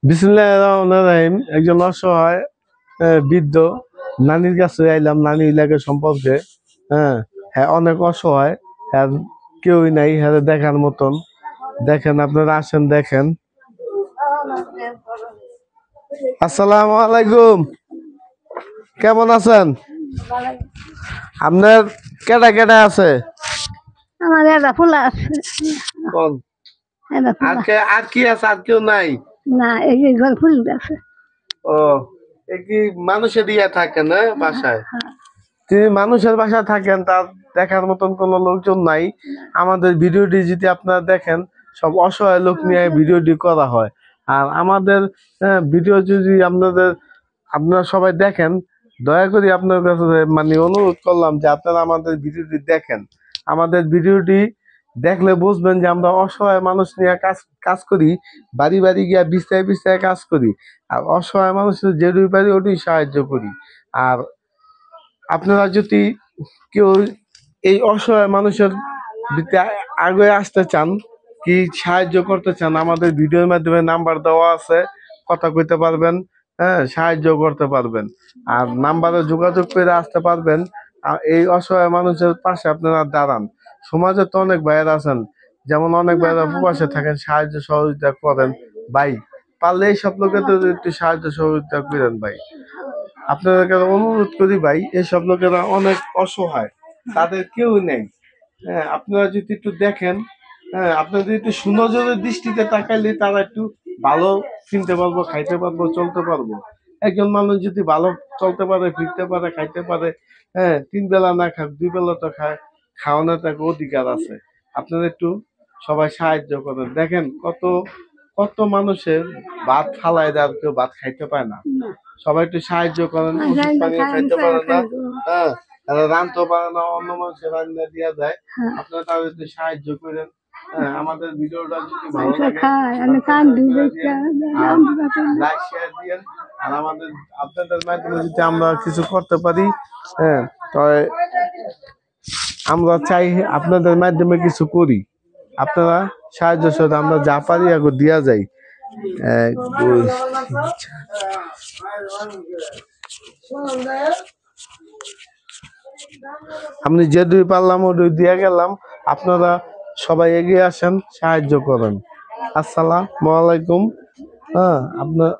বিসমিল্লাহির রহমানির রহিম। একজন অসহায় বৃদ্ধ নানির কাছে আইলাম, নানি লাগে সম্পর্কে। হ্যাঁ, হ্যাঁ, অনেক অসহায়। হ্যাঁ, কেউই নাই হ্যাঁ দেখার মতন। দেখেন, আপনারা আসেন, দেখেন। আসসালামু আলাইকুম, কেমন আছেন? আপনার কেডা কেডা আছে? আমার একটা ফুল আছে। কোন? আর কি আছে? আর কেউ নাই? না, এই যে ঘর ফুল আছে। ও, এ কি মানুষে দিয়ে থাকেন না বাসায়? তিনি মানুষের বাসায় থাকেন, তার দেখার মতন কোনো লোকজন নাই। আমাদের ভিডিওটি যদি আপনারা দেখেন, সব অসহায় লোক নিয়ে ভিডিওটি করা হয়। আর আমাদের ভিডিও যদি আপনারা সবাই দেখেন, দয়া করে আপনার কাছে মানে অনুরোধ করলাম যে আপনারা আমাদের ভিডিওটি দেখেন। আমাদের ভিডিওটি দেখলে বুঝবেন যে আমরা অসহায় মানুষ নিয়ে কাজ কাজ করি। বাড়ি বাড়ি গিয়া বিস্তায় বিস্তায় কাজ করি। আর অসহায় মানুষের যেটুকু পারি ওটি সাহায্য করি। আর আপনারা যদি কেউ এই অসহায় মানুষের দিকে আগে আসতে চান, কি সাহায্য করতে চান, আমাদের ভিডিওর মাধ্যমে নাম্বার দেওয়া আছে, কথা কইতে পারবেন। হ্যাঁ, সাহায্য করতে পারবেন। আর নাম্বারে যোগাযোগ করে আসতে পারবেন। আর এই অসহায় মানুষের পাশে আপনারা দাঁড়ান। সমাজে তো অনেক ভাইয়েরা আছেন, যেমন অনেক ভাইয়েরা প্রবাসে থাকেন, সাহায্য সহযোগিতা করেন। ভাই, পারলে এইসব লোকের একটু সাহায্য সহযোগিতা করেন ভাই। আপনাদেরকে অনুরোধ করি ভাই, এসব লোকেরা অনেক অসহায়, তাদের কেউ নেই। হ্যাঁ, আপনারা যদি একটু দেখেন, হ্যাঁ, আপনারা যদি একটু সুনজরের দৃষ্টিতে তাকাইলে তারা একটু ভালো চিনতে পারবো, খাইতে পারবো, চলতে পারবো। একজন মানুষ যদি ভালো চলতে পারে, ফিরতে পারে, খাইতে পারে, হ্যাঁ, 3 বেলা না খাক 2 বেলা তো খায়, খাওয়ানোর তাকে অধিকার আছে। আপনারা একটু সবাই সাহায্য করেন। দেখেন কত কত মানুষের ভাত ফালায় দেয়, আর কেউ ভাত খাইতে পায় না। সবাই একটু সাহায্য করেন। ওষুধ পানি খাইতে পারে না, হ্যাঁ, তারা রাঁধতে পারে না, অন্য মানুষের রান্না দিয়া যায়। আপনারা তাদের একটু সাহায্য করেন। হ্যাঁ, আমাদের ভিডিওটা যদি ভালো লাগে লাইক শেয়ার দিয়েন। আর আমাদের আপনাদের মাধ্যমে যদি আমরা কিছু করতে পারি, হ্যাঁ, তবে আমরা চাই আপনাদের মাধ্যমে কিছু করি। আপনারা সাহায্য সহ আমরা যা পারি আগে দিয়া যাই। আমি যে দুই পারলাম ও দুই দিয়ে গেলাম। আপনারা সবাই এগিয়ে আসেন, সাহায্য করেন। আসসালামু আলাইকুম। হ্যাঁ, আপনার